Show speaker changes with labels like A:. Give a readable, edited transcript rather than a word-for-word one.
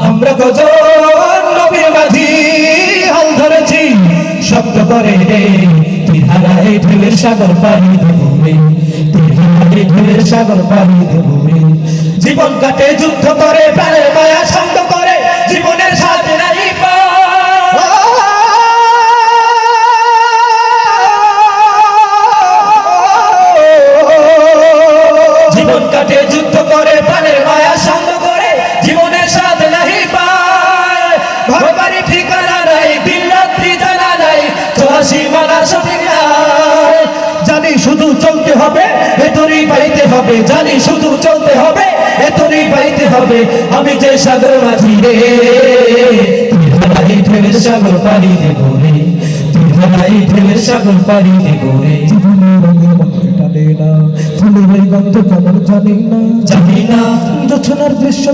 A: আমরা কজন নবীর মাঝি হাল ধরেছি শব্দ করে তিহারায় ঢেউয়ের সাগর পাড়ি দেবো রে, তিহারায় ঢেউয়ের সাগর পাড়ি দেবো রে। জীবন কাটে যুদ্ধ করে প্রাণের মায়া সঙ্গ করে জীবনের সাথে নাই জীবন কাটে যুদ্ধ করে প্রাণের মায়া সঙ্গ করে জীবনের সাথে নাহি পায়। ঘর বাড়ি ঠিকানা নাই দিন রাত্রি জানা নাই 84 মানা সঠিক নাই। জানি শুধু চলতে হবে এতরি পাইতে হবে, জানি শুধু চলতে হবে এতরি পাইতে হবে। আমি যে সাগর মাঝি রে তিহারায় ঢেউয়ের সাগর পাড়ি দেবো রে, তিহারায় ঢেউয়ের সাগর পাড়ি দেবো রে।
B: টানে না ফুলের গন্ধ কেমন জানি না,
A: জানি না
B: জোছনার দৃশ্য